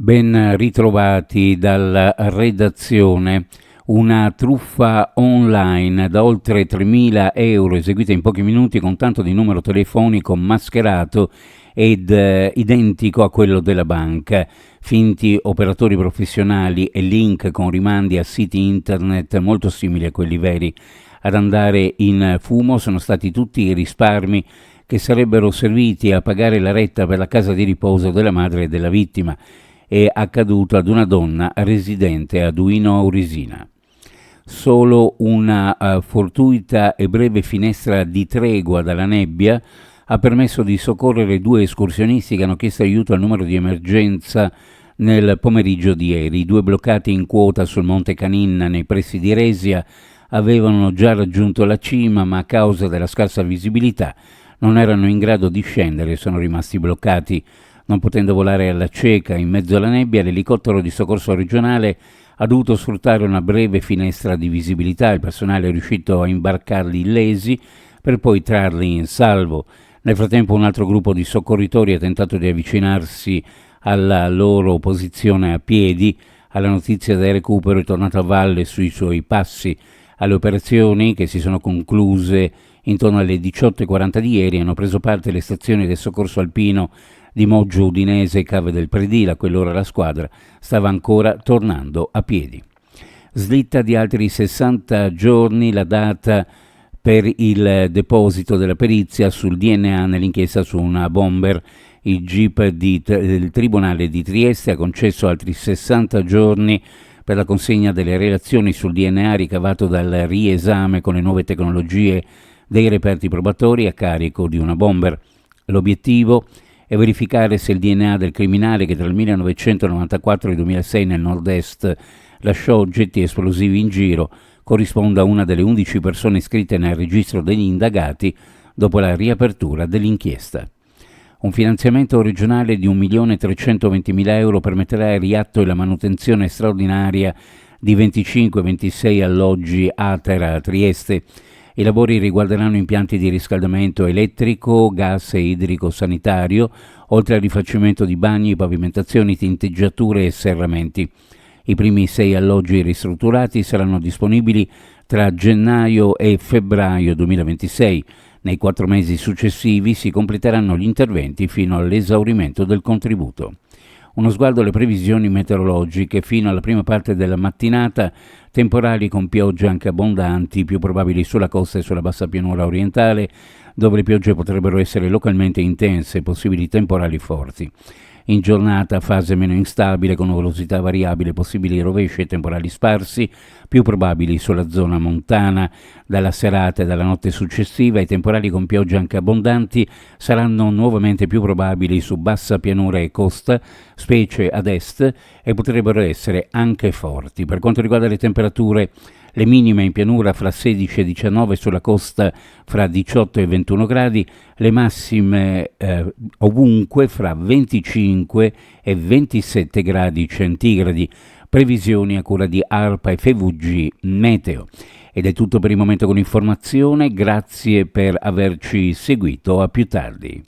Ben ritrovati dalla redazione. Una truffa online da oltre 3.000 euro eseguita in pochi minuti con tanto di numero telefonico mascherato ed identico a quello della banca. Finti operatori professionali e link con rimandi a siti internet molto simili a quelli veri. Ad andare in fumo sono stati tutti i risparmi che sarebbero serviti a pagare la retta per la casa di riposo della madre della vittima. È accaduto ad una donna residente a Duino Aurisina. Solo una fortuita e breve finestra di tregua dalla nebbia ha permesso di soccorrere due escursionisti che hanno chiesto aiuto al numero di emergenza nel pomeriggio di ieri. I due bloccati in quota sul Monte Caninna nei pressi di Resia avevano già raggiunto la cima, ma a causa della scarsa visibilità non erano in grado di scendere e sono rimasti bloccati. Non potendo volare alla cieca in mezzo alla nebbia, l'elicottero di soccorso regionale ha dovuto sfruttare una breve finestra di visibilità. Il personale è riuscito a imbarcarli illesi per poi trarli in salvo. Nel frattempo un altro gruppo di soccorritori ha tentato di avvicinarsi alla loro posizione a piedi. Alla notizia del recupero è tornato a valle sui suoi passi. Alle operazioni, che si sono concluse intorno alle 18:40 di ieri, hanno preso parte le stazioni del soccorso alpino di Moggio Udinese e Cave del Predile. A quell'ora la squadra stava ancora tornando a piedi. Slitta di altri 60 giorni la data per il deposito della perizia sul DNA nell'inchiesta su una bomber. Il GIP del Tribunale di Trieste ha concesso altri 60 giorni per la consegna delle relazioni sul DNA ricavato dal riesame con le nuove tecnologie dei reperti probatori a carico di una bomber. L'obiettivo è verificare se il DNA del criminale che tra il 1994 e il 2006 nel nord-est lasciò oggetti esplosivi in giro corrisponda a una delle 11 persone iscritte nel registro degli indagati dopo la riapertura dell'inchiesta. Un finanziamento regionale di 1.320.000 euro permetterà il riatto e la manutenzione straordinaria di 25-26 alloggi Atera a Trieste. I lavori riguarderanno impianti di riscaldamento elettrico, gas e idrico sanitario, oltre al rifacimento di bagni, pavimentazioni, tinteggiature e serramenti. I primi 6 alloggi ristrutturati saranno disponibili tra gennaio e febbraio 2026. Nei 4 mesi successivi si completeranno gli interventi fino all'esaurimento del contributo. Uno sguardo alle previsioni meteorologiche. Fino alla prima parte della mattinata, temporali con piogge anche abbondanti, più probabili sulla costa e sulla bassa pianura orientale, dove le piogge potrebbero essere localmente intense e possibili temporali forti. In giornata fase meno instabile con nuvolosità variabile, possibili rovesci e temporali sparsi, più probabili sulla zona montana. Dalla serata e dalla notte successiva i temporali con piogge anche abbondanti saranno nuovamente più probabili su bassa pianura e costa, specie ad est, e potrebbero essere anche forti. Per quanto riguarda le temperature, le minime in pianura fra 16 e 19, sulla costa fra 18 e 21 gradi, le massime ovunque fra 25 e 27 gradi centigradi. Previsioni a cura di ARPA e FVG Meteo. Ed è tutto per il momento con informazione, grazie per averci seguito, a più tardi.